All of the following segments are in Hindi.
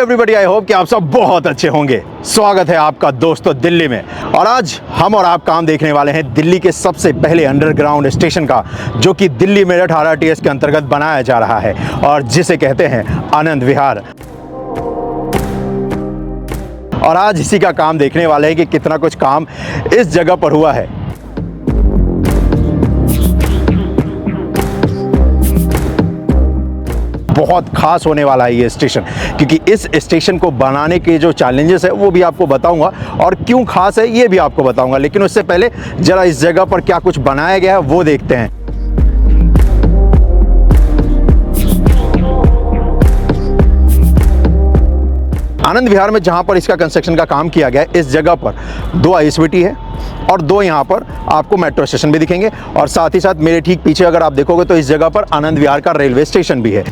एवरीबॉडी, आई होप कि आप सब बहुत अच्छे होंगे। स्वागत है आपका दोस्तों दिल्ली में। और आज हम और आप काम देखने वाले हैं दिल्ली के सबसे पहले अंडरग्राउंड स्टेशन का, जो कि दिल्ली मेरठ RRTS के अंतर्गत बनाया जा रहा है और जिसे कहते हैं आनंद विहार। और आज इसी का काम देखने वाले हैं कि कितना कुछ काम इस जगह पर हुआ है। बहुत खास होने वाला है ये स्टेशन, क्योंकि इस स्टेशन को बनाने के जो चैलेंजेस है वो भी आपको बताऊंगा और क्यों खास है ये भी आपको बताऊंगा। लेकिन उससे पहले जरा इस जगह पर क्या कुछ बनाया गया है वो देखते हैं। आनंद विहार में जहां पर इसका कंस्ट्रक्शन का काम किया गया है, इस जगह पर 2 ISBT है और 2 यहाँ पर आपको मेट्रो स्टेशन भी दिखेंगे। और साथ ही साथ मेरे ठीक पीछे अगर आप देखोगे तो इस जगह पर आनंद विहार का रेलवे स्टेशन भी है।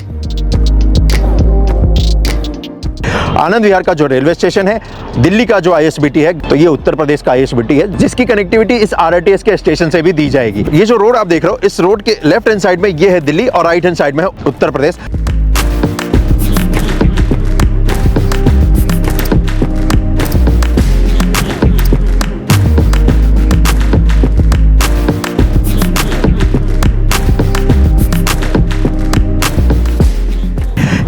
आनंद विहार का जो रेलवे स्टेशन है, दिल्ली का जो ISBT है, तो ये उत्तर प्रदेश का ISBT है, जिसकी कनेक्टिविटी इस RRTS के स्टेशन से भी दी जाएगी। ये जो रोड आप देख रहे हो, इस रोड के लेफ्ट हैंड साइड में ये है दिल्ली और राइट हैंड साइड में है उत्तर प्रदेश।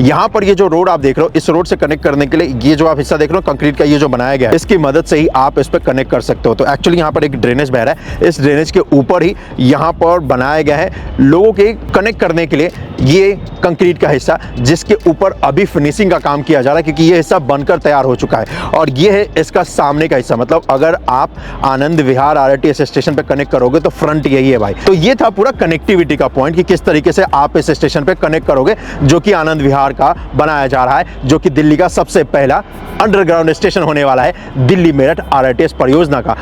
यहाँ पर ये जो रोड आप देख रहे हो, इस रोड से कनेक्ट करने के लिए ये जो आप हिस्सा देख रहे हो कंक्रीट का, ये जो बनाया गया है, इसकी मदद से ही आप इस पर कनेक्ट कर सकते हो। तो एक्चुअली यहाँ पर एक ड्रेनेज बह रहा है, इस ड्रेनेज के ऊपर ही यहाँ पर बनाया गया है लोगों के कनेक्ट करने के लिए ये कंक्रीट का हिस्सा, जिसके ऊपर अभी फिनिशिंग का काम किया जा रहा है, क्योंकि ये हिस्सा बनकर तैयार हो चुका है। और ये है इसका सामने का हिस्सा, मतलब अगर आप आनंद विहार RRTS स्टेशन पे कनेक्ट करोगे तो फ्रंट यही है भाई। तो ये था पूरा कनेक्टिविटी का पॉइंट कि किस तरीके से आप इस स्टेशन पे कनेक्ट करोगे, जो कि आनंद विहार का बनाया जा रहा है, जो कि दिल्ली का सबसे पहला अंडरग्राउंड स्टेशन होने वाला है दिल्ली मेरठ RRTS परियोजना का।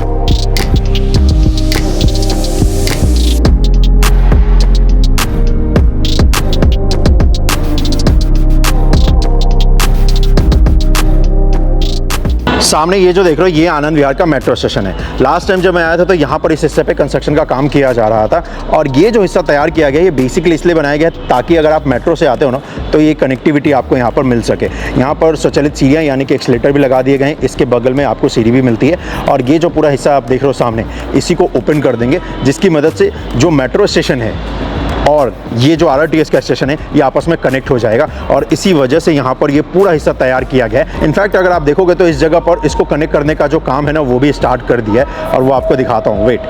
सामने ये जो देख रहे हो, ये आनंद विहार का मेट्रो स्टेशन है। लास्ट टाइम जब मैं आया था तो यहाँ पर इस हिस्से पे कंस्ट्रक्शन का काम किया जा रहा था और ये जो हिस्सा तैयार किया गया, ये बेसिकली इसलिए बनाया गया ताकि अगर आप मेट्रो से आते हो ना, तो ये कनेक्टिविटी आपको यहाँ पर मिल सके। यहाँ पर स्वचालित सीढ़ियाँ यानी कि एक्सीलेटर भी लगा दिए गए हैं, इसके बगल में आपको सीढ़ी भी मिलती है। और ये जो पूरा हिस्सा आप देख रहे हो सामने, इसी को ओपन कर देंगे, जिसकी मदद से जो मेट्रो स्टेशन है और ये जो RRTS का स्टेशन है, ये आपस में कनेक्ट हो जाएगा। और इसी वजह से यहाँ पर ये पूरा हिस्सा तैयार किया गया है। इनफैक्ट अगर आप देखोगे तो इस जगह पर इसको कनेक्ट करने का जो काम है ना, वो भी स्टार्ट कर दिया है और वो आपको दिखाता हूँ, वेट।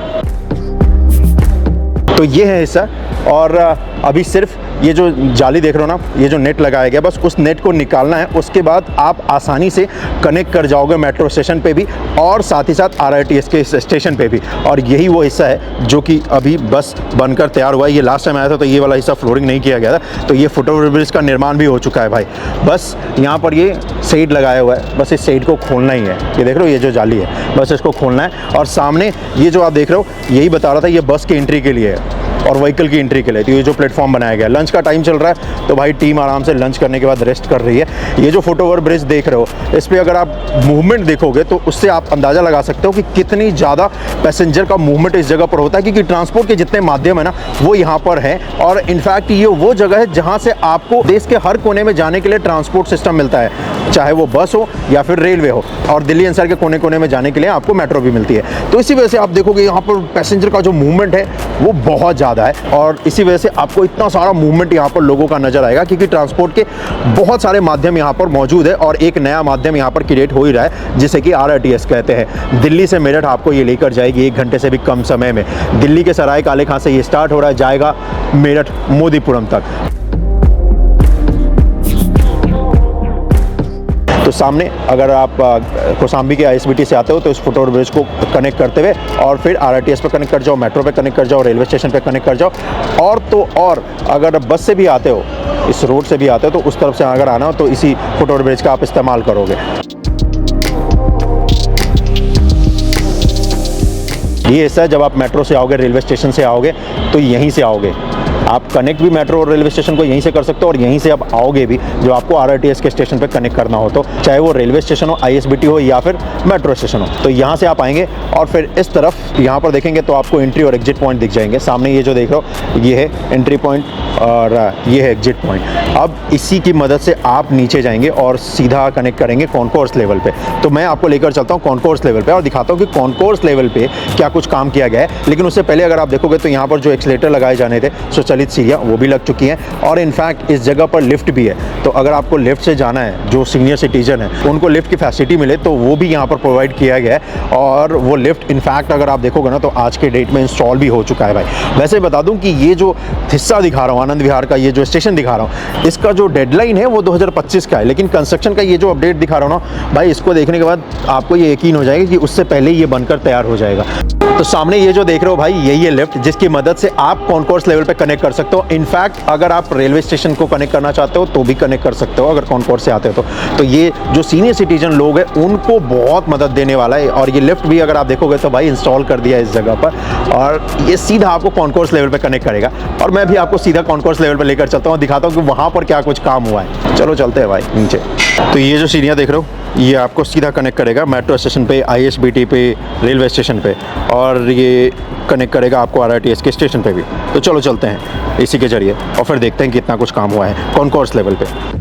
तो ये है हिस्सा और अभी सिर्फ ये जो जाली देख रहे हो ना, ये जो नेट लगाया गया, बस उस नेट को निकालना है। उसके बाद आप आसानी से कनेक्ट कर जाओगे मेट्रो स्टेशन पे भी और साथ ही साथ RRTS के स्टेशन पे भी। और यही वो हिस्सा है जो कि अभी बस बनकर तैयार हुआ है। ये लास्ट टाइम आया था तो ये वाला हिस्सा फ्लोरिंग नहीं किया गया था, तो ये फुट ओवर ब्रिज का निर्माण भी हो चुका है भाई। बस यहाँ पर ये शेड लगाया हुआ है, बस इस शेड को खोलना ही है। ये देख रहे हो, ये जो जाली है, बस इसको खोलना है। और सामने ये जो आप देख रहे हो, यही बता रहा था, ये बस की एंट्री के लिए है और व्हीकल की एंट्री के लिए। तो ये जो प्लेटफॉर्म बनाया गया, लंच का टाइम चल रहा है तो भाई टीम आराम से लंच करने के बाद रेस्ट कर रही है। ये जो फुट ओवर ब्रिज देख रहे हो, इस पर अगर आप मूवमेंट देखोगे तो उससे आप अंदाज़ा लगा सकते हो कि कितनी ज़्यादा पैसेंजर का मूवमेंट इस जगह पर होता है, क्योंकि ट्रांसपोर्ट के जितने माध्यम है ना, वो यहाँ पर है। और इनफैक्ट ये वो जगह है जहाँ से आपको देश के हर कोने में जाने के लिए ट्रांसपोर्ट सिस्टम मिलता है, चाहे वो बस हो या फिर रेलवे हो। और दिल्ली एनसीआर के कोने कोने में जाने के लिए आपको मेट्रो भी मिलती है। तो इसी वजह से आप देखोगे यहाँ पर पैसेंजर का जो मूवमेंट है वो बहुत ज़्यादा है और इसी वजह से आपको इतना सारा मूवमेंट यहाँ पर लोगों का नजर आएगा, क्योंकि ट्रांसपोर्ट के बहुत सारे माध्यम यहाँ पर मौजूद है। और एक नया माध्यम यहाँ पर क्रिएट हो ही रहा है, जिसे कि RRTS कहते हैं। दिल्ली से मेरठ आपको ये लेकर जाएगी 1 घंटे से भी कम समय में। दिल्ली के सराय काले खां से ये स्टार्ट हो रहा है, जाएगा मेरठ मोदीपुरम तक। तो सामने अगर आप कौशाम्बी के ISBT से आते हो तो इस फुट ओवर ब्रिज को कनेक्ट करते हुए और फिर RRTS पे कनेक्ट कर जाओ, मेट्रो पे कनेक्ट कर जाओ, रेलवे स्टेशन पे कनेक्ट कर जाओ। और तो और अगर बस से भी आते हो, इस रोड से भी आते हो, तो उस तरफ से अगर आना हो तो इसी फुट ओवर ब्रिज का आप इस्तेमाल करोगे। ये हिस्सा है, जब आप मेट्रो से आओगे, रेलवे स्टेशन से आओगे, तो यहीं से आओगे आप कनेक्ट भी मेट्रो और रेलवे स्टेशन को यहीं से कर सकते हो और यहीं से आप आओगे भी जो आपको आरआरटीएस के स्टेशन पे कनेक्ट करना हो, तो चाहे वो रेलवे स्टेशन हो, आईएसबीटी हो या फिर मेट्रो स्टेशन हो, तो यहाँ से आप आएंगे और फिर इस तरफ यहाँ पर देखेंगे तो आपको एंट्री और एग्जिट पॉइंट दिख जाएंगे। सामने ये जो देख रहे हो ये है एंट्री पॉइंट और ये है एग्जिट पॉइंट। अब इसी की मदद से आप नीचे जाएंगे और सीधा कनेक्ट करेंगे कॉन्कोर्स लेवल पे। तो मैं आपको लेकर चलता हूँ कॉन्कोर्स लेवल पे और दिखाता हूँ कि कॉन्कोर्स लेवल पे क्या कुछ काम किया गया है। लेकिन उससे पहले अगर आप देखोगे तो यहाँ पर जो एक्सीलेटर लगाए जाने थे स्वचालित सीढ़ियाँ वो भी लग चुकी हैं और इनफैक्ट इस जगह पर लिफ्ट भी है। तो अगर आपको लिफ्ट से जाना है, जो सीनियर सिटीजन है उनको लिफ्ट की फैसिलिटी मिले, तो वो भी यहाँ पर प्रोवाइड किया गया है। और वो लिफ्ट इनफैक्ट अगर आप देखोगे ना तो आज के डेट में इंस्टॉल भी हो चुका है भाई। वैसे बता दूं कि ये जो हिस्सा दिखा रहा हूँ आनंद विहार का, ये जो स्टेशन दिखा रहा हूँ, इसका जो डेडलाइन है वो 2025 का है। लेकिन कंस्ट्रक्शन का ये जो अपडेट दिखा रहा हूँ ना भाई, इसको देखने के बाद आपको ये यकीन हो जाएगा कि उससे पहले ये बनकर तैयार हो जाएगा। तो सामने ये जो देख रहे हो भाई, यही है लिफ्ट जिसकी मदद से आप कॉन्कोर्स लेवल पे कनेक्ट कर सकते हो। इनफैक्ट अगर आप रेलवे स्टेशन को कनेक्ट करना चाहते हो तो भी कनेक्ट कर सकते हो अगर कॉन्कोर्स से आते हो तो ये जो सीनियर सिटीजन लोग हैं उनको बहुत मदद देने वाला है। और ये लिफ्ट भी अगर आप देखोगे तो भाई इंस्टॉल कर दिया है इस जगह पर और ये सीधा आपको कॉन्कोर्स लेवल पे कनेक्ट करेगा। और मैं भी आपको सीधा कॉन्कोर्स लेवल पे लेकर चलता हूँ, दिखाता हूँ कि वहाँ पर क्या कुछ काम हुआ है। चलो चलते हैं भाई नीचे। तो ये जो सीढ़ियाँ देख रहे हो ये आपको सीधा कनेक्ट करेगा मेट्रो स्टेशन पे, आईएसबीटी पे, रेलवे स्टेशन पे, और ये कनेक्ट करेगा आपको आरआरटीएस के स्टेशन पे भी। तो चलो चलते हैं इसी के जरिए और फिर देखते हैं कितना कुछ काम हुआ है कॉन्कोर्स लेवल पे।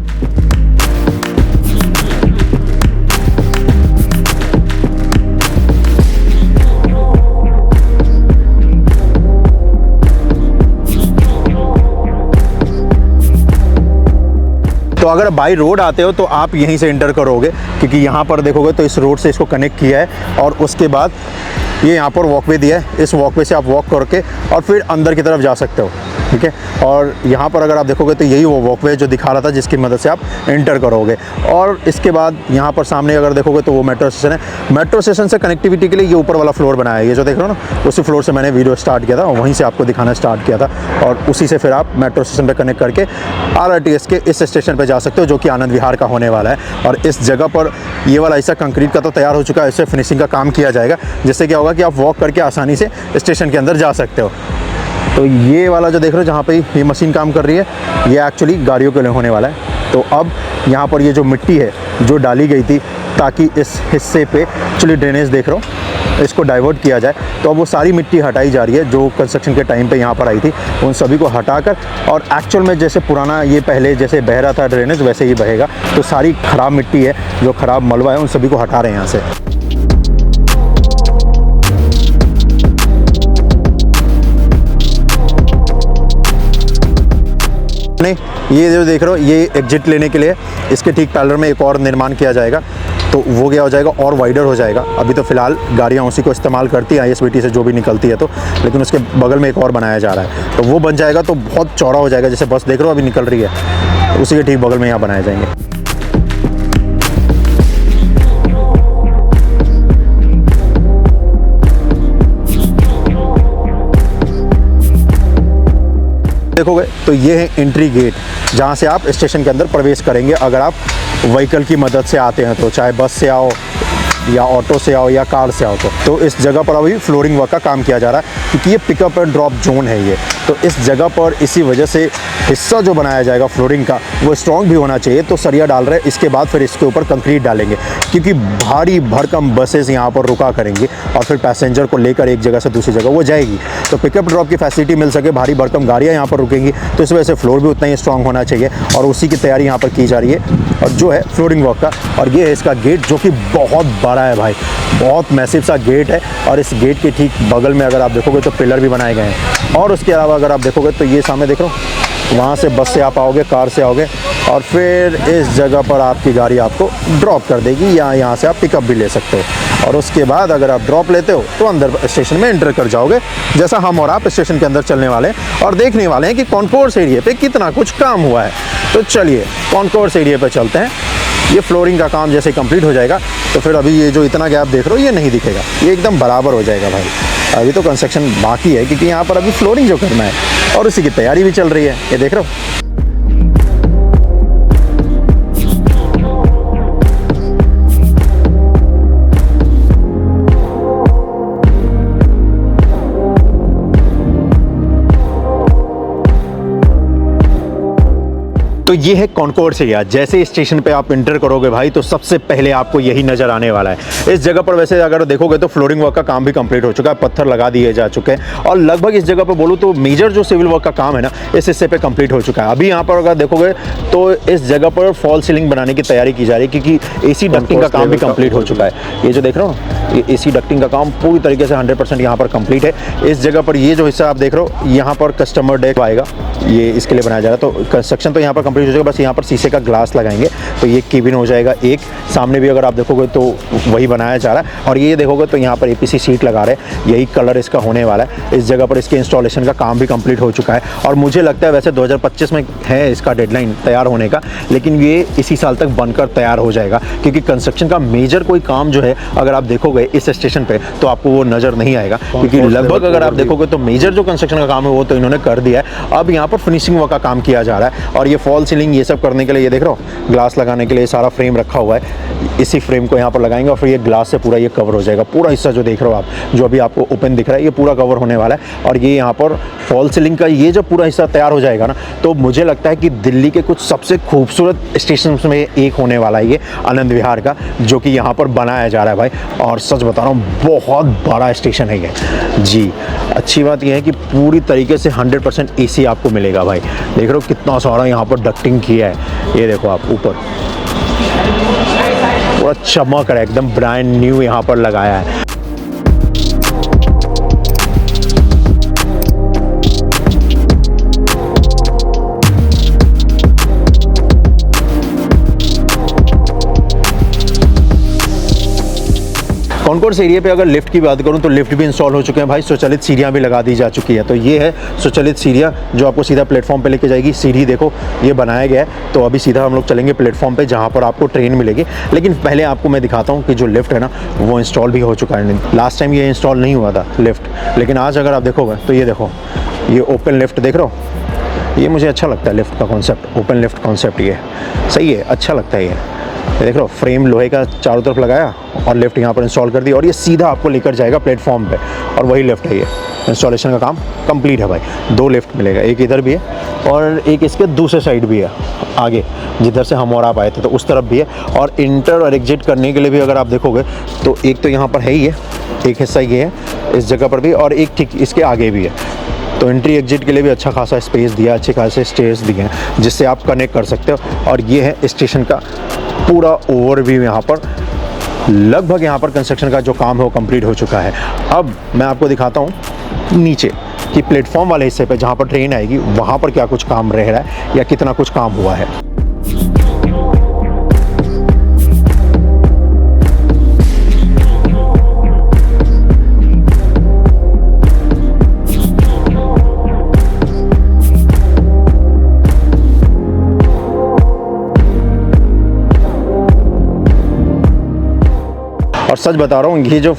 तो अगर बाई रोड आते हो तो आप यहीं से एंटर करोगे, क्योंकि यहाँ पर देखोगे तो इस रोड से इसको कनेक्ट किया है और उसके बाद ये यहाँ पर वॉकवे दिया है। इस वॉकवे से आप वॉक करके और फिर अंदर की तरफ जा सकते हो, ठीक है। और यहाँ पर अगर आप देखोगे तो यही वो वॉकवे जो दिखा रहा था जिसकी मदद से आप एंटर करोगे। और इसके बाद यहाँ पर सामने अगर देखोगे तो वो मेट्रो स्टेशन है। मेट्रो स्टेशन से कनेक्टिविटी के लिए ये ऊपर वाला फ्लोर बनाया है, ये जो देख रहे हो ना, उसी फ्लोर से मैंने वीडियो स्टार्ट किया था, वहीं से आपको दिखाना स्टार्ट किया था और उसी से फिर आप मेट्रो स्टेशन पर कनेक्ट करके आरआरटीएस के इस स्टेशन पर जा सकते हो जो कि आनंद विहार का होने वाला है। और इस जगह पर ये वाला हिस्सा कंक्रीट का तो तैयार हो चुका है, इससे फिनिशिंग का काम किया जाएगा, जिससे क्या होगा कि आप वॉक करके आसानी से स्टेशन के अंदर जा सकते हो। तो ये वाला जो देख रहे हो जहाँ पे ये मशीन काम कर रही है, ये एक्चुअली गाड़ियों के लिए होने वाला है। तो अब यहाँ पर ये जो मिट्टी है जो डाली गई थी ताकि इस हिस्से पे एक्चुअली ड्रेनेज देख रहे हो इसको डाइवर्ट किया जाए, तो अब वो सारी मिट्टी हटाई जा रही है जो कंस्ट्रक्शन के टाइम पे यहाँ पर आई थी, उन सभी को हटाकर और एक्चुअल में जैसे पुराना ये पहले जैसे बह रहा था ड्रेनेज वैसे ही बहेगा। तो सारी ख़राब मिट्टी है, जो ख़राब मलबा है, उन सभी को हटा रहे हैं यहाँ से। नहीं, ये जो देख रहे हो ये एग्जिट लेने के लिए इसके ठीक पैरेलल में एक और निर्माण किया जाएगा, तो वो क्या हो जाएगा और वाइडर हो जाएगा। अभी तो फिलहाल गाड़ियाँ उसी को इस्तेमाल करती हैं आईएसबीटी से जो भी निकलती है, तो लेकिन उसके बगल में एक और बनाया जा रहा है, तो वो बन जाएगा तो बहुत चौड़ा हो जाएगा। जैसे बस देख रहे हो अभी निकल रही है, तो उसी के ठीक बगल में यहाँ बनाए जाएंगे। देखोगे तो ये है एंट्री गेट जहाँ से आप स्टेशन के अंदर प्रवेश करेंगे। अगर आप व्हीकल की मदद से आते हैं तो चाहे बस से आओ या ऑटो से आओ या कार से आओ, तो इस जगह पर अभी फ्लोरिंग वर्क का काम किया जा रहा है क्योंकि ये पिकअप एंड ड्रॉप जोन है ये। तो इस जगह पर इसी वजह से हिस्सा जो बनाया जाएगा फ्लोरिंग का वो स्ट्रॉन्ग भी होना चाहिए। तो सरिया डाल रहे हैं, इसके बाद फिर इसके ऊपर कंक्रीट डालेंगे क्योंकि भारी भरकम बसेस यहाँ पर रुका करेंगी और फिर पैसेंजर को लेकर एक जगह से दूसरी जगह वो जाएगी, तो पिकअप ड्रॉप की फैसिलिटी मिल सके, भारी भरकम गाड़ियाँ यहाँ पर रुकेंगी, तो इस वजह से फ्लोर भी उतना ही स्ट्रॉन्ग होना चाहिए और उसी की तैयारी यहाँ पर की जा रही है और जो है फ्लोरिंग वर्क का। और ये है इसका गेट जो कि बहुत बड़ा है भाई, बहुत मैसिव सा गेट है। और इस गेट के ठीक बगल में अगर आप देखोगे तो पिलर भी बनाए गए हैं। और उसके अलावा अगर आप देखोगे तो ये सामने देख रहे हो, वहाँ से बस से आप आओगे, कार से आओगे और फिर इस जगह पर आपकी गाड़ी आपको ड्रॉप कर देगी या यहाँ से आप पिकअप भी ले सकते हो। और उसके बाद अगर आप ड्रॉप लेते हो तो अंदर स्टेशन में एंटर कर जाओगे, जैसा हम और आप स्टेशन के अंदर चलने वाले हैं और देखने वाले हैं कि कॉन्कोर्स एरिया पे कितना कुछ काम हुआ है। तो चलिए कॉन्कोर्स एरिया पे चलते हैं। ये फ्लोरिंग का काम जैसे कंप्लीट हो जाएगा तो फिर अभी ये जो इतना गैप देख रहे हो ये नहीं दिखेगा, ये एकदम बराबर हो जाएगा भाई। अभी तो कंस्ट्रक्शन बाकी है क्योंकि यहाँ पर अभी फ्लोरिंग जो करना है और उसी की तैयारी भी चल रही है, ये देख रहे हो। तो ये है कॉनकोर्स एरिया। जैसे स्टेशन पे आप इंटर करोगे भाई तो सबसे पहले आपको यही नज़र आने वाला है। इस जगह पर वैसे अगर देखोगे तो फ्लोरिंग वर्क का काम भी कंप्लीट हो चुका है, पत्थर लगा दिए जा चुके हैं और लगभग इस जगह पर बोलूँ तो मेजर जो सिविल वर्क का काम है ना इस हिस्से पे कंप्लीट हो चुका है। अभी यहाँ पर अगर देखोगे तो इस जगह पर फॉल सीलिंग बनाने की तैयारी की जा रही है क्योंकि एसी डक्टिंग का काम भी कंप्लीट हो चुका है। ये जो देख रहे हो ना ये एसी डक्टिंग का काम पूरी तरीके से 100% यहाँ पर कंप्लीट है। इस जगह पर ये जो हिस्सा आप देख रहे हो यहाँ पर कस्टमर डेक आएगा, ये इसके लिए बनाया जा रहा है। तो कंस्ट्रक्शन तो यहाँ पर कंप्लीट हो जाएगा, बस यहाँ पर शीशे का ग्लास लगाएंगे तो ये केबिन हो जाएगा। एक सामने भी अगर आप देखोगे तो वही बनाया जा रहा है और ये देखोगे तो यहाँ पर एपीसी सीट लगा रहे हैं, यही कलर इसका होने वाला है। इस जगह पर इसके इंस्टॉलेशन का काम भी कंप्लीट हो चुका है और मुझे लगता है वैसे 2025 में है इसका डेडलाइन तैयार होने का, लेकिन ये इसी साल तक बनकर तैयार हो जाएगा क्योंकि कंस्ट्रक्शन का मेजर कोई काम जो है अगर आप देखोगे इस स्टेशन पे तो आपको वो नज़र नहीं आएगा क्योंकि लगभग अगर आप देखोगे तो मेजर जो कंस्ट्रक्शन का काम है वो तो इन्होंने कर दिया है। अब यहाँ पर फिनिशिंग वर्क का काम किया जा रहा है और ये फॉल सीलिंग ये सब करने के लिए ये देख रहे हो ग्लास लगाने के लिए सारा फ्रेम रखा हुआ है। इसी फ्रेम को यहाँ पर लगाएंगे और फिर ये ग्लास से पूरा ये कवर हो जाएगा। पूरा हिस्सा जो देख रहे हो आप जो अभी आपको ओपन दिख रहा है ये पूरा कवर होने वाला है और ये यहाँ पर फॉल सीलिंग का ये जब पूरा हिस्सा तैयार हो जाएगा ना तो मुझे लगता है कि दिल्ली के कुछ सबसे खूबसूरत स्टेशन में एक होने वाला है ये आनंद विहार का, जो कि यहाँ पर बनाया जा रहा है भाई। और सच बता रहा हूँ बहुत बड़ा स्टेशन है ये जी। अच्छी बात यह है कि पूरी तरीके से 100% एसी आपको मिलेगा भाई। देख रहे हो कितना सारा यहाँ पर डक्टिंग किया है, ये देखो आप ऊपर पूरा चमक रहा है, एकदम ब्रांड न्यू यहाँ पर लगाया है। कॉनकोर्स एरिया पे अगर लिफ्ट की बात करूं तो लिफ्ट भी इंस्टॉल हो चुके हैं भाई, स्वचालित सीढ़ियां भी लगा दी जा चुकी है। तो ये है स्वचालित सीढ़ियां जो आपको सीधा प्लेटफॉर्म पे लेके जाएगी। सीढ़ी देखो ये बनाया गया है तो अभी सीधा हम लोग चलेंगे प्लेटफॉर्म पे जहां पर आपको ट्रेन मिलेगी। लेकिन पहले आपको मैं दिखाता हूँ कि जो लिफ्ट है ना वो इंस्टॉल भी हो चुका है। लास्ट टाइम ये इंस्टॉल नहीं हुआ था लिफ्ट, लेकिन आज अगर आप देखोगे तो ये देखो ये ओपन लिफ्ट देख रहे हो। ये मुझे अच्छा लगता है लिफ्ट का कॉन्सेप्ट, ओपन लिफ्ट कॉन्सेप्ट ये सही है, अच्छा लगता है। ये देख रहे हो फ्रेम लोहे का चारों तरफ लगाया और लिफ्ट यहाँ पर इंस्टॉल कर दी और ये सीधा आपको लेकर जाएगा प्लेटफॉर्म पे और वही लिफ्ट है। ये इंस्टॉलेशन का काम कंप्लीट है भाई। 2 लिफ्ट मिलेगा, एक इधर भी है और एक इसके दूसरे साइड भी है, आगे जिधर से हम और आप आए थे तो उस तरफ भी है। और इंटर और एग्जिट करने के लिए भी अगर आप देखोगे तो एक तो यहाँ पर है ही है, एक हिस्सा ये है इस जगह पर भी और एक ठीक इसके आगे भी है। तो एंट्री एग्जिट के लिए भी अच्छा खासा स्पेस दिया, अच्छे खासे स्टेयर्स दिए हैं जिससे आप कनेक्ट कर सकते हो। और ये है स्टेशन का पूरा ओवरव्यू। यहाँ पर लगभग यहाँ पर कंस्ट्रक्शन का जो काम है वो कंप्लीट हो चुका है। अब मैं आपको दिखाता हूँ नीचे कि प्लेटफॉर्म वाले हिस्से पे जहाँ पर ट्रेन आएगी वहाँ पर क्या कुछ काम रह रहा है या कितना कुछ काम हुआ है। और सच बता रहा हूँ ये जो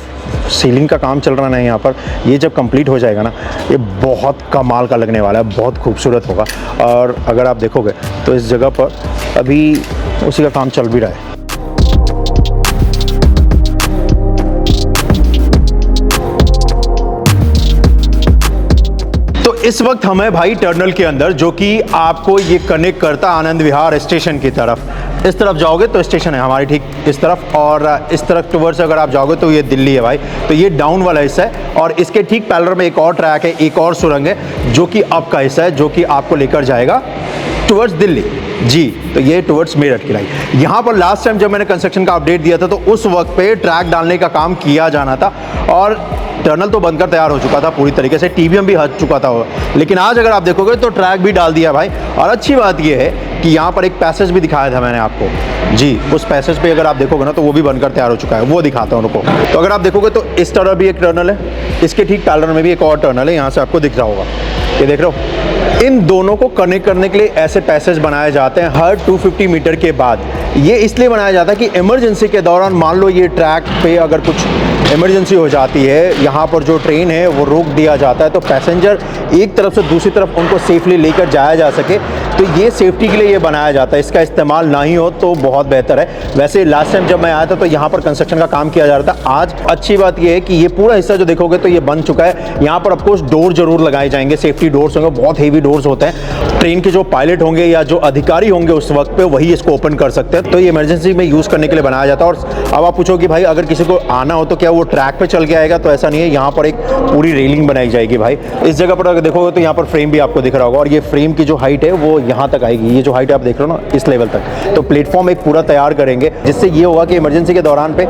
सीलिंग का काम चल रहा है ना यहाँ पर, ये जब कंप्लीट हो जाएगा ना ये बहुत कमाल का लगने वाला है, बहुत खूबसूरत होगा। और अगर आप देखोगे तो इस जगह पर अभी उसी का काम चल भी रहा है। तो इस वक्त हम हैं भाई टर्मिनल के अंदर जो कि आपको ये कनेक्ट करता आनंद विहार स्टेशन की तरफ। इस तरफ जाओगे तो स्टेशन है हमारी ठीक इस तरफ और इस तरफ टुवर्ड्स अगर आप जाओगे तो ये दिल्ली है भाई। तो ये डाउन वाला हिस्सा है और इसके ठीक पैरेलल में एक और ट्रैक है, एक और सुरंग है जो कि अप का हिस्सा है जो कि आपको लेकर जाएगा टुवर्ड्स दिल्ली जी। तो ये टुवर्ड्स मेरठ की लाइन। यहाँ पर लास्ट टाइम जब मैंने कंस्ट्रक्शन का अपडेट दिया था तो उस वक्त पे ट्रैक डालने का काम किया जाना था और टनल तो बनकर तैयार हो चुका था पूरी तरीके से, टीबीएम भी हट चुका था। लेकिन आज अगर आप देखोगे तो ट्रैक भी डाल दिया भाई। और अच्छी बात यह है कि यहाँ पर एक पैसेज भी दिखाया था मैंने आपको जी, उस पैसेज पे अगर आप देखोगे ना तो वो भी बनकर तैयार हो चुका है, वो दिखाता हूँ उनको। तो अगर आप देखोगे तो इस तरह भी एक टनल है, इसके ठीक पैरेलल में भी एक और टनल है, यहाँ से आपको दिख रहा होगा, ये देख रहे हो। इन दोनों को कनेक्ट करने के लिए ऐसे पैसेज बनाए जाते हैं हर 250 मीटर के बाद। ये इसलिए बनाया जाता है कि इमरजेंसी के दौरान मान लो ये ट्रैक पे अगर कुछ इमरजेंसी हो जाती है, यहाँ पर जो ट्रेन है वो रोक दिया जाता है तो पैसेंजर एक तरफ से दूसरी तरफ उनको सेफली लेकर जाया जा सके। तो ये सेफ्टी के लिए ये बनाया जाता है, इसका इस्तेमाल ना ही हो तो बहुत बेहतर है। वैसे लास्ट टाइम जब मैं आया था तो यहाँ पर कंस्ट्रक्शन का काम किया जा रहा था। आज अच्छी बात ये है कि ये पूरा हिस्सा जो देखोगे तो ये बन चुका है। यहाँ पर ऑफकोर्स डोर जरूर लगाए जाएंगे, सेफ्टी डोर्स होंगे, बहुत हेवी डोर्स होते हैं, ट्रेन के जो पायलट होंगे या जो अधिकारी होंगे उस वक्त पे वही इसको ओपन कर सकते हैं। तो ये इमरजेंसी में यूज़ करने के लिए बनाया जाता है। और अब आप पूछोगे भाई अगर किसी को आना हो तो क्या वो ट्रैक पे चल के आएगा, तो ऐसा नहीं है, यहाँ पर एक पूरी रेलिंग बनाई जाएगी भाई। इस जगह पर अगर देखोगे तो यहाँ पर फ्रेम भी आपको दिख रहा होगा, और ये फ्रेम की जो हाइट है वो यहाँ तक आएगी। ये जो हाइट आप देख रहे हो ना, इस लेवल तक। तो प्लेटफॉर्म एक पूरा तैयार करेंगे, जिससे ये होगा कि इमरजेंसी के दौरान पे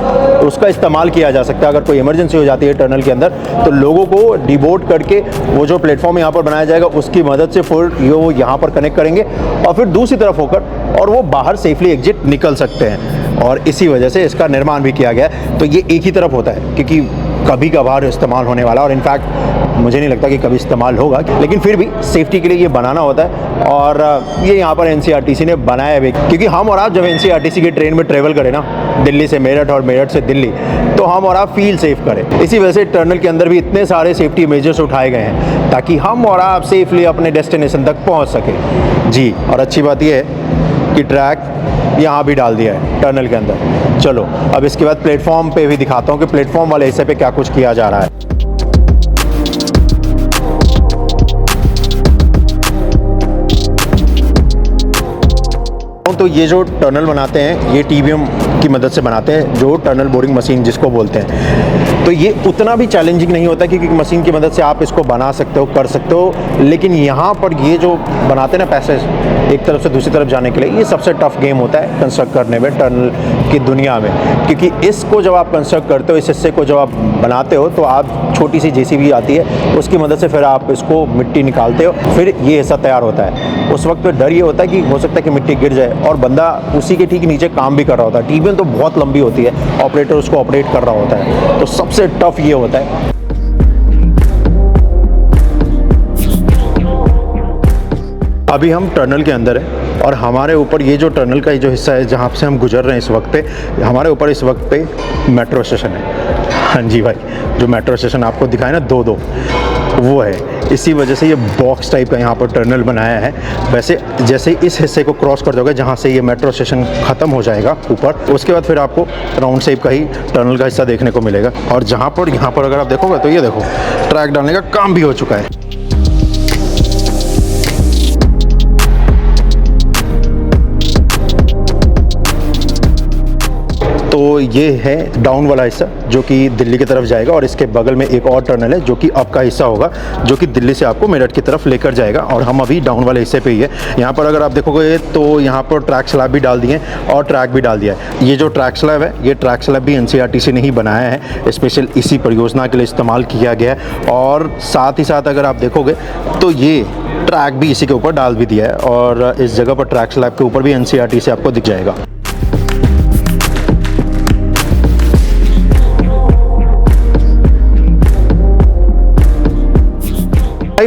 उसका इस्तेमाल किया जा सकता है। अगर कोई इमरजेंसी हो जाती है टनल के अंदर तो लोगों को डिबोर्ड करके वो जो प्लेटफॉर्म यहाँ पर बनाया जाएगा उसकी मदद से फिर ये यहाँ पर कनेक्ट करेंगे और फिर दूसरी तरफ होकर और वो बाहर सेफली एग्जिट निकल सकते हैं। और इसी वजह से इसका निर्माण भी किया गया है। तो ये एक ही तरफ होता है क्योंकि कभी कभार इस्तेमाल होने वाला, और इनफैक्ट मुझे नहीं लगता कि कभी इस्तेमाल होगा, लेकिन फिर भी सेफ्टी के लिए ये बनाना होता है। और ये यहाँ पर एनसीआरटीसी ने बनाया भी, क्योंकि हम और आप जब एनसीआरटीसी की ट्रेन में ट्रेवल करें ना, दिल्ली से मेरठ और मेरठ से दिल्ली, तो हम और आप फील सेफ करें। इसी वजह से टनल के अंदर भी इतने सारे सेफ्टी मेजर्स उठाए गए हैं ताकि हम और आप सेफली अपने डेस्टिनेशन तक पहुँच सकें जी। और अच्छी बात यह है कि ट्रैक यहाँ भी डाल दिया है टनल के अंदर। चलो अब इसके बाद प्लेटफॉर्म पे भी दिखाता हूँ कि प्लेटफॉर्म वाले हिस्से पे क्या कुछ किया जा रहा है। तो ये जो टनल बनाते हैं ये टीबीएम की मदद से बनाते हैं, जो टनल बोरिंग मशीन जिसको बोलते हैं। तो ये उतना भी चैलेंजिंग नहीं होता क्योंकि मशीन की मदद से आप इसको बना सकते हो, कर सकते हो। लेकिन यहाँ पर ये जो बनाते हैं ना पैसेज एक तरफ से दूसरी तरफ जाने के लिए, ये सबसे टफ गेम होता है कंस्ट्रक्ट करने में टनल की दुनिया में। क्योंकि इसको जब आप कंस्ट्रक्ट करते हो, इस हिस्से को जब आप बनाते हो, तो आप छोटी सी जेसीबी आती है, उसकी मदद से फिर आप इसको मिट्टी निकालते हो, फिर ये हिस्सा तैयार होता है। उस वक्त पे डर ये होता है कि हो सकता है कि मिट्टी गिर जाए, और बंदा उसी के ठीक नीचे काम भी कर रहा होता है। टीबीएम तो बहुत लंबी होती है, ऑपरेटर उसको ऑपरेट कर रहा होता है, तो सबसे टफ ये होता है। अभी हम टनल के अंदर हैं और हमारे ऊपर ये जो टनल का ये जो हिस्सा है जहाँ से हम गुजर रहे हैं इस वक्त पे, हमारे ऊपर इस वक्त पे मेट्रो स्टेशन है। हाँ जी भाई, जो मेट्रो स्टेशन आपको दिखाए ना दो वो है। इसी वजह से ये बॉक्स टाइप का यहाँ पर टनल बनाया है। वैसे जैसे इस हिस्से को क्रॉस कर दोगे जहाँ से ये मेट्रो स्टेशन ख़त्म हो जाएगा ऊपर, उसके बाद फिर आपको राउंड शेप का ही टनल का हिस्सा देखने को मिलेगा। और यहाँ पर अगर आप देखोगे तो ये देखो ट्रैक डालने का काम भी हो चुका है। तो ये है डाउन वाला हिस्सा जो कि दिल्ली की तरफ जाएगा, और इसके बगल में एक और टनल है जो कि अप का हिस्सा होगा, जो कि दिल्ली से आपको मेरठ की तरफ लेकर जाएगा। और हम अभी डाउन वाले हिस्से पे ही है। यहाँ पर अगर आप देखोगे तो यहाँ पर ट्रैक स्लैब भी डाल दिए हैं और ट्रैक भी डाल दिया है। ये जो ट्रैक स्लैब है, ये ट्रैक स्लैब भी एनसीआरटीसी ने ही बनाया है, स्पेशल इसी परियोजना के लिए इस्तेमाल किया गया है। और साथ ही साथ अगर आप देखोगे तो ये ट्रैक भी इसी के ऊपर डाल भी दिया है, और इस जगह पर ट्रैक स्लैब के ऊपर भी एनसीआरटीसी आपको दिख जाएगा।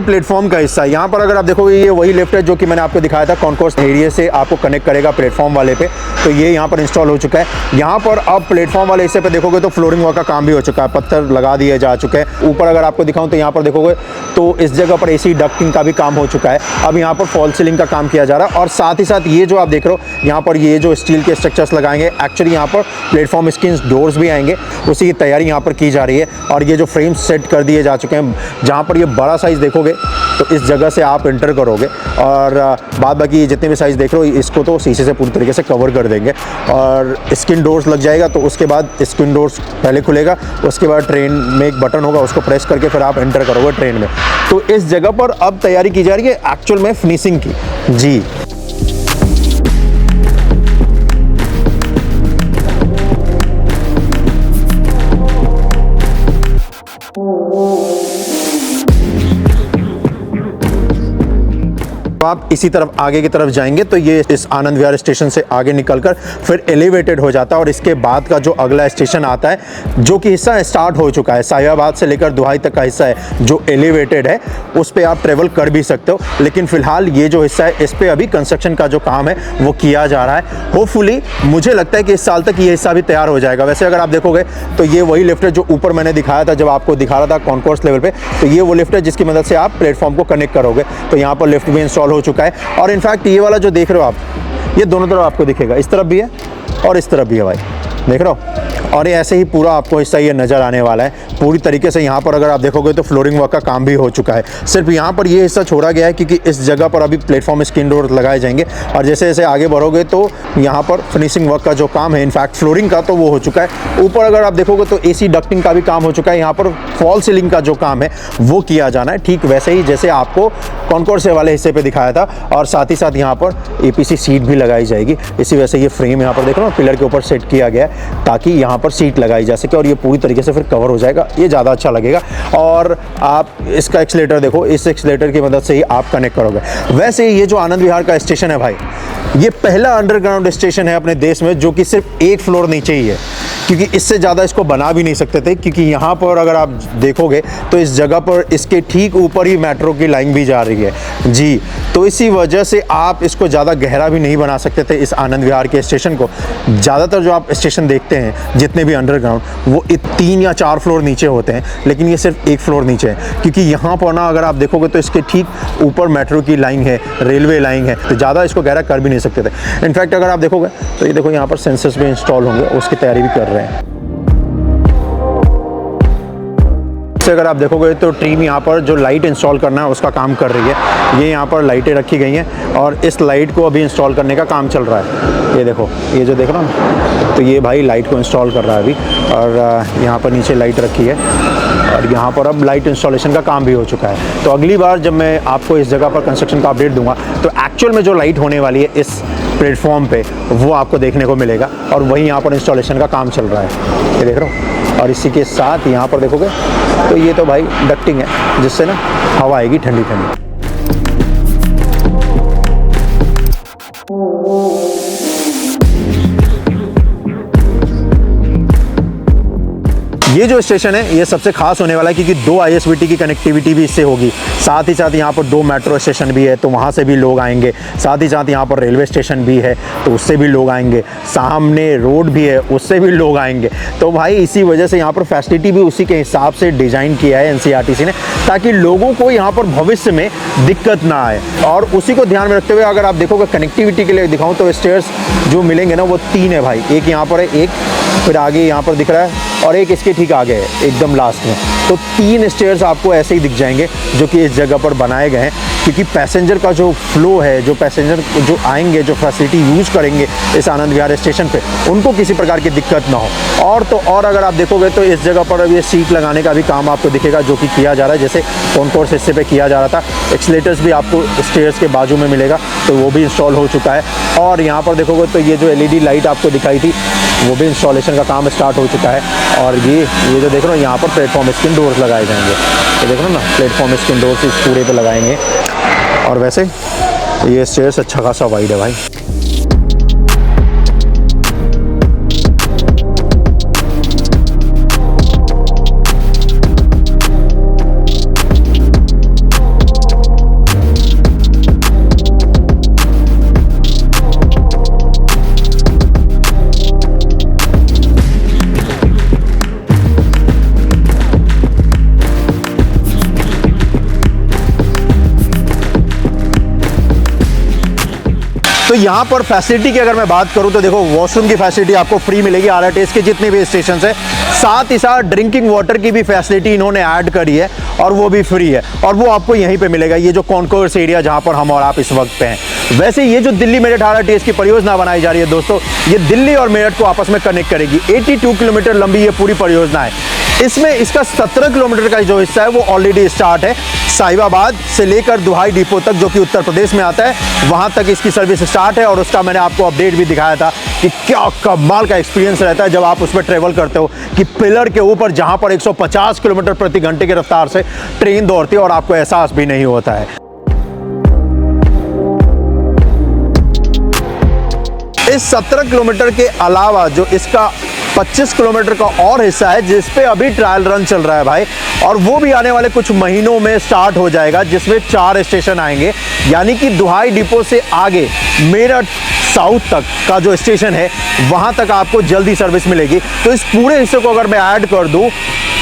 प्लेटफॉर्म का हिस्सा यहाँ पर अगर आप देखोगे ये वही लिफ्ट है जो कि मैंने आपको दिखाया था, कॉन्कोर्स एरिया से आपको कनेक्ट करेगा प्लेटफॉर्म वाले पे। तो ये यहाँ पर इंस्टॉल हो चुका है। यहाँ पर अब प्लेटफॉर्म वाले हिस्से पे देखोगे तो फ्लोरिंग वर्क का काम भी हो चुका है, पत्थर लगा दिए जा चुके हैं। ऊपर अगर आपको दिखाऊं तो यहाँ पर देखोगे तो इस जगह पर एसी डक्टिंग का भी काम हो चुका है। अब यहाँ पर फॉल सीलिंग का काम किया जा रहा है, और साथ ही साथ ये जो आप देख रहे हो यहाँ पर ये जो स्टील के स्ट्रक्चर्स लगाएंगे, एक्चुअली यहाँ पर प्लेटफॉर्म स्किन डोर्स भी आएंगे, उसी की तैयारी यहाँ पर की जा रही है। और ये जो फ्रेम सेट कर दिए जा चुके हैं, जहाँ पर ये बड़ा साइज़ देखोगे तो इस जगह से आप एंटर करोगे, और बाद बाकी जितने भी साइज़ देख रहे हो इसको तो शीशे से पूरी तरीके से कवर कर देंगे। और स्किन डोर्स लग जाएगा, तो उसके बाद स्किन डोर्स पहले खुलेगा, उसके बाद ट्रेन में एक बटन होगा, उसको प्रेस करके फिर आप एंटर करोगे ट्रेन में। तो इस जगह पर अब तैयारी की जा रही है एक्चुअल में फिनिशिंग की जी। आप इसी तरफ आगे की तरफ जाएंगे तो ये इस आनंद विहार स्टेशन से आगे निकलकर फिर एलिवेटेड हो जाता है, और इसके बाद का जो अगला स्टेशन आता है जो कि हिस्सा स्टार्ट हो चुका है, साहिबाबाद से लेकर दुहाई तक का हिस्सा है जो एलिवेटेड है, उस पर आप ट्रेवल कर भी सकते हो। लेकिन फिलहाल ये जो हिस्सा है इस पर अभी कंस्ट्रक्शन का जो काम है वो किया जा रहा है। होपफुली मुझे लगता है कि इस साल तक ये हिस्सा भी तैयार हो जाएगा। वैसे अगर आप देखोगे तो ये वही लिफ्ट है जो ऊपर मैंने दिखाया था जब आपको दिखा रहा था कॉन्कोर्स लेवल पे, तो ये वो लिफ्ट है जिसकी मदद से आप प्लेटफॉर्म को कनेक्ट करोगे। तो यहाँ पर लिफ्ट भी इंस्टॉल हो चुका है, और इनफैक्ट ये वाला जो देख रहे हो आप, ये दोनों तरफ आपको दिखेगा, इस तरफ भी है और इस तरफ भी है भाई, देख रहे हो। और ये ऐसे ही पूरा आपको हिस्सा ये नज़र आने वाला है पूरी तरीके से। यहाँ पर अगर आप देखोगे तो फ्लोरिंग वर्क का काम भी हो चुका है, सिर्फ यहाँ पर ये हिस्सा छोड़ा गया है क्योंकि इस जगह पर अभी प्लेटफॉर्म स्क्रीन डोर लगाए जाएंगे। और जैसे जैसे आगे बढ़ोगे तो यहाँ पर फिनिशिंग वर्क का जो काम है, इनफैक्ट फ्लोरिंग का, तो वो हो चुका है। ऊपर अगर आप देखोगे तो AC डक्टिंग का भी काम हो चुका है। यहाँ पर फॉल सीलिंग का जो काम है वो किया जाना है, ठीक वैसे ही जैसे आपको कॉन्कोर्स वाले हिस्से पे दिखाया था। और साथ ही साथ यहाँ पर APC सीट भी लगाई जाएगी। इसी वजह से ये फ्रेम यहाँ पर देख रहे हो पिलर के ऊपर सेट किया गया है ताकि यहाँ पर सीट लगाई जा सके और ये पूरी तरीके से फिर कवर हो जाएगा, ये ज़्यादा अच्छा लगेगा। और आप इसका एक्सीलेटर देखो, इस एक्सीलेटर की मदद से ही आप कनेक्ट करोगे। वैसे ये जो आनंद विहार का स्टेशन है भाई, ये पहला अंडरग्राउंड स्टेशन है अपने देश में जो कि सिर्फ एक फ्लोर नीचे ही है, क्योंकि इससे ज़्यादा इसको बना भी नहीं सकते थे। क्योंकि यहाँ पर अगर आप देखोगे तो इस जगह पर इसके ठीक ऊपर ही मेट्रो की लाइन भी जा रही है जी। तो इसी वजह से आप इसको ज़्यादा गहरा भी नहीं बना सकते थे इस आनंद विहार के स्टेशन को। ज़्यादातर जो आप स्टेशन देखते हैं जितने भी अंडरग्राउंड, वो 3 या 4 फ्लोर नीचे होते हैं, लेकिन ये सिर्फ 1 फ्लोर नीचे है। क्योंकि यहाँ पर ना अगर आप देखोगे तो इसके ठीक ऊपर मेट्रो की लाइन है, रेलवे लाइन है, तो ज़्यादा इसको गहरा कर भी नहीं सकते थे। इनफैक्ट अगर आप देखोगे तो ये देखो यहाँ पर सेंसर्स भी इंस्टॉल होंगे, उसकी तैयारी भी कर रहे हैं। अगर आप देखोगे तो टीम यहाँ पर जो लाइट इंस्टॉल करना है उसका काम कर रही है। ये यहाँ पर लाइटें रखी गई हैं और इस लाइट को अभी इंस्टॉल करने का काम चल रहा है। ये देखो, ये जो देख रहा हूँ, तो ये भाई लाइट को इंस्टॉल कर रहा है अभी। और यहाँ पर नीचे लाइट रखी है और यहाँ पर अब लाइट इंस्टॉलेशन का काम भी हो चुका है। तो अगली बार जब मैं आपको इस जगह पर कंस्ट्रक्शन का अपडेट दूंगा तो एक्चुअल में जो लाइट होने वाली है इस प्लेटफॉर्म पे वो आपको देखने को मिलेगा। और वहीं यहाँ पर इंस्टॉलेशन का काम चल रहा है, ये देख रहा हूँ। और इसी के साथ यहाँ पर देखोगे तो ये तो भाई डक्टिंग है, जिससे ना हवा आएगी ठंडी ठंडी। ये जो स्टेशन है ये सबसे खास होने वाला है क्योंकि 2 ISBT की कनेक्टिविटी भी इससे होगी। साथ ही साथ यहाँ पर 2 मेट्रो स्टेशन भी है, तो वहाँ से भी लोग आएंगे। साथ ही साथ यहाँ पर रेलवे स्टेशन भी है, तो उससे भी लोग आएंगे। सामने रोड भी है, उससे भी लोग आएंगे। तो भाई इसी वजह से यहाँ पर फैसिलिटी भी उसी के हिसाब से डिज़ाइन किया है NCRTC ने, ताकि लोगों को यहाँ पर भविष्य में दिक्कत ना आए। और उसी को ध्यान में रखते हुए अगर आप देखोगे कनेक्टिविटी के लिए दिखाऊँ तो स्टेयर्स जो मिलेंगे ना वो 3 है भाई। एक यहाँ पर है, एक फिर आगे यहाँ पर दिख रहा है और एक इसके ठीक आगे है एकदम लास्ट में। तो 3 स्टेयर्स आपको ऐसे ही दिख जाएंगे जो कि इस जगह पर बनाए गए हैं, क्योंकि पैसेंजर का जो फ्लो है, जो पैसेंजर जो आएंगे, जो फैसिलिटी यूज़ करेंगे इस आनंद विहार स्टेशन पे, उनको किसी प्रकार की दिक्कत ना हो। और तो और अगर आप देखोगे तो इस जगह पर अब ये सीट लगाने का भी काम आपको दिखेगा जो कि किया जा रहा है, जैसे कॉन्कोर्स हिस्से पे किया जा रहा था। एक्सीलेटर्स भी आपको स्टेयर्स के बाजू में मिलेगा, तो वो भी इंस्टॉल हो चुका है। और यहाँ पर देखोगे तो ये जो LED लाइट आपको दिखाई थी वो भी इंस्टॉलेशन का काम स्टार्ट हो चुका है। और ये जो देख रहे हो यहाँ पर प्लेटफॉर्म स्क्रीन डोर्स लगाए जाएंगे, तो देख रहे हो ना, प्लेटफॉर्म स्क्रीन डोर्स इस पूरे पे लगाएंगे। और वैसे ये स्टेयर्स अच्छा खासा वाइड है भाई। तो यहाँ पर फैसिलिटी की अगर मैं बात करूँ तो देखो, वॉशरूम की फैसिलिटी आपको फ्री मिलेगी RRTS के जितने भी स्टेशन है। साथ ही साथ ड्रिंकिंग वाटर की भी फैसिलिटी इन्होंने ऐड करी है और वो भी फ्री है, और वो आपको यहीं पे मिलेगा, ये जो कॉन्कोर्स एरिया जहाँ पर हम और आप इस वक्त पे हैं। वैसे ये जो दिल्ली मेरठ RRTS की परियोजना बनाई जा रही है दोस्तों, ये दिल्ली और मेरठ को आपस में कनेक्ट करेगी। 82 किलोमीटर लंबी ये पूरी परियोजना है। इसमें इसका 17 किलोमीटर का जो हिस्सा है वो ऑलरेडी स्टार्ट है। साहिबाबाद से लेकर दुहाई डिपो तक, जो कि उत्तर प्रदेश में आता है, वहां तक इसकी सर्विस स्टार्ट है। और उसका मैंने आपको अपडेट भी दिखाया था कि क्या कमाल का एक्सपीरियंस रहता है जब आप उसमें ट्रेवल करते हो, कि पिलर के ऊपर जहां पर 150 किलोमीटर प्रति घंटे की रफ्तार से ट्रेन दौड़ती है और आपको एहसास भी नहीं होता है। इस 17 किलोमीटर के अलावा जो इसका 25 किलोमीटर का और हिस्सा है जिस पे अभी ट्रायल रन चल रहा है भाई, और वो भी आने वाले कुछ महीनों में स्टार्ट हो जाएगा, जिसमें 4 स्टेशन आएंगे। यानी कि दुहाई डिपो से आगे मेरठ साउथ तक का जो स्टेशन है वहां तक आपको जल्दी सर्विस मिलेगी। तो इस पूरे हिस्से को अगर मैं ऐड कर दूं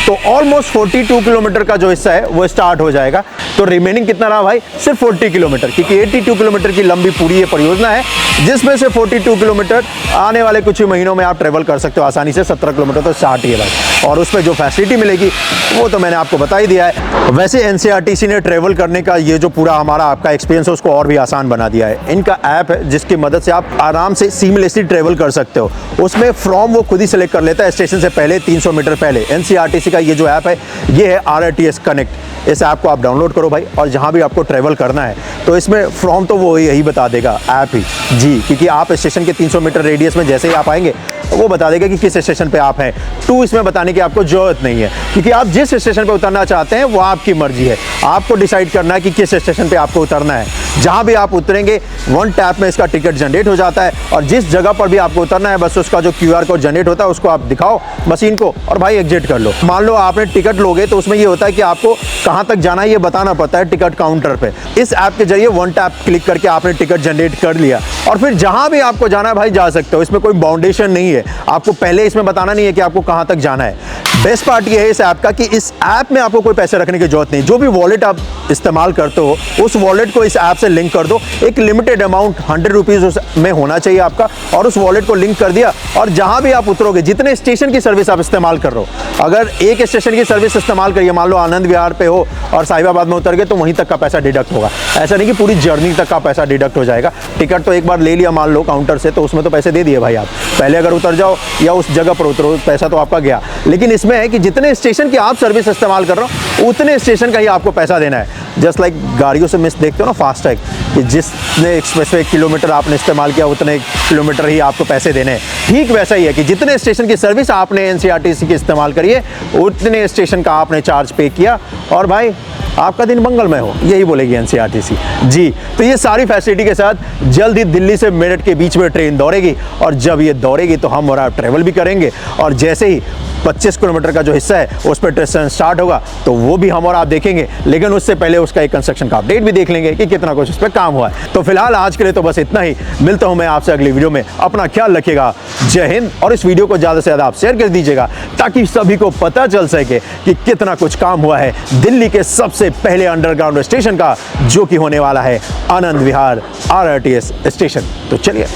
तो ऑलमोस्ट 42 किलोमीटर का जो हिस्सा है वो स्टार्ट हो जाएगा। तो रिमेनिंग कितना रहा भाई? सिर्फ 40 किलोमीटर, क्योंकि 82 किलोमीटर की लंबी पूरी ये परियोजना है, जिसमें से 42 किलोमीटर आने वाले कुछ ही महीनों में आप ट्रेवल कर सकते हो आसानी से। 17 किलोमीटर तो स्टार्ट ही है भाई, और उसमें जो फैसिलिटी मिलेगी वो तो मैंने आपको बता ही दिया है। वैसे एनसीआरटीसी ने ट्रेवल करने का ये जो पूरा हमारा आपका एक्सपीरियंस है उसको और भी आसान बना दिया है। इनका ऐप है जिसकी मदद से आप आराम से सीमलेसली ट्रेवल कर सकते हो। उसमें फ्रॉम वो खुद ही सेलेक्ट कर लेता है स्टेशन से पहले 300 मीटर पहले। एनसीआरटीसी का ये जो ऐप है ये है आरआरटीएस कनेक्ट। इस ऐप को आप डाउनलोड करो भाई, और जहाँ भी आपको ट्रेवल करना है तो इसमें फ्रॉम तो वो यही बता देगा ऐप ही जी, क्योंकि आप स्टेशन के 300 मीटर रेडियस में जैसे ही आप आएंगे वो बता देगा कि किस स्टेशन पे आप हैं। टू इसमें बताने की आपको जरूरत नहीं है, क्योंकि आप जिस स्टेशन पे उतरना चाहते हैं वो आपकी मर्जी है। आपको डिसाइड करना है कि किस स्टेशन पे आपको उतरना है। जहाँ भी आप उतरेंगे वन टैप में इसका टिकट जनरेट हो जाता है, और जिस जगह पर भी आपको उतरना है बस उसका जो QR कोड जनरेट होता है उसको आप दिखाओ मशीन को और भाई एग्जिट कर लो। मान लो आपने टिकट लोगे तो उसमें ये होता है कि आपको कहाँ तक जाना है ये बताना पड़ता है टिकट काउंटर पे। इस ऐप के जरिए वन टैप क्लिक करके आपने टिकट जनरेट कर लिया और फिर जहाँ भी आपको जाना है भाई जा सकते हो। इसमें कोई बाउंडेशन नहीं है, आपको पहले इसमें बताना नहीं है कि आपको कहाँ तक जाना है। बेस्ट पार्ट ये है इस ऐप का कि इस ऐप में आपको कोई पैसे रखने की जरूरत नहीं। जो भी वॉलेट आप इस्तेमाल करते हो उस वॉलेट को इस ऐप से लिंक कर दो। एक लिमिटेड अमाउंट 100 रुपीज़ उसमें होना चाहिए आपका, और उस वॉलेट को लिंक कर दिया और जहाँ भी आप उतरोगे, जितने स्टेशन की सर्विस आप इस्तेमाल कर रहे हो, अगर एक स्टेशन की सर्विस इस्तेमाल करिए, मान लो आनंद विहार पे हो और साहिबाबाद में उतर गए तो वहीं तक का पैसा डिडक्ट होगा। ऐसा नहीं कि पूरी जर्नी तक का पैसा डिडक्ट हो जाएगा। टिकट तो एक बार ले लिया मान लो काउंटर से तो उसमें तो पैसे दे दिए भाई आप, पहले अगर उतर जाओ या उस जगह पर उतरो पैसा तो आपका गया। लेकिन इसमें है कि जितने स्टेशन की आप सर्विस इस्तेमाल कर रहे हो उतने स्टेशन का ही आपको पैसा देना है। जस्ट लाइक गाड़ियों से मिस देखते हो ना फास्टैग, कि जितने एक्सप्रेसवे किलोमीटर आपने इस्तेमाल किया उतने किलोमीटर ही आपको पैसे देने हैं। ठीक वैसा ही है कि जितने स्टेशन की सर्विस आपने एनसीआरटीसी की इस्तेमाल करिए उतने स्टेशन का आपने चार्ज पे किया और भाई आपका दिन मंगलमय हो, यही बोलेगी एनसीआरटीसी जी। तो ये सारी फैसिलिटी के साथ जल्द ही दिल्ली से मेरठ के बीच में ट्रेन दौड़ेगी, और जब ये दौड़ेगी तो हम और आप ट्रेवल भी करेंगे। और जैसे ही 25 किलोमीटर का जो हिस्सा है उस पर ट्रेन स्टार्ट होगा तो वो भी हम और आप देखेंगे, लेकिन उससे पहले उसका एक कंस्ट्रक्शन का अपडेट भी देख लेंगे कि कितना कुछ उस पर काम हुआ है। तो फिलहाल आज के लिए तो बस इतना ही। मिलता हूं मैं आपसे अगली वीडियो में। अपना ख्याल रखिएगा। जय हिंद। और इस वीडियो को ज़्यादा से ज़्यादा आप शेयर कर दीजिएगा ताकि सभी को पता चल सके कि कितना कुछ काम हुआ है दिल्ली के सबसे पहले अंडरग्राउंड स्टेशन का, जो कि होने वाला है आनंद विहार आरआरटीएस स्टेशन। तो चलिए,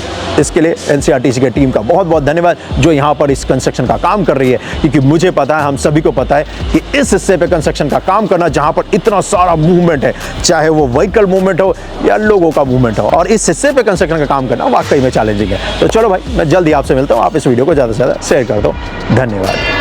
इसके लिए एनसीआरटीसी की टीम का बहुत बहुत धन्यवाद जो यहाँ पर इस कंस्ट्रक्शन का काम कर रही है, क्योंकि मुझे पता है, हम सभी को पता है कि इस हिस्से पे कंस्ट्रक्शन का काम करना जहाँ पर इतना सारा मूवमेंट है, चाहे वो व्हीकल मूवमेंट हो या लोगों का मूवमेंट हो, और इस हिस्से पे कंस्ट्रक्शन का काम करना वाकई में चैलेंजिंग है। तो चलो भाई, मैं जल्दी आपसे मिलता हूँ। आप इस वीडियो को ज़्यादा से ज़्यादा शेयर कर दो। धन्यवाद।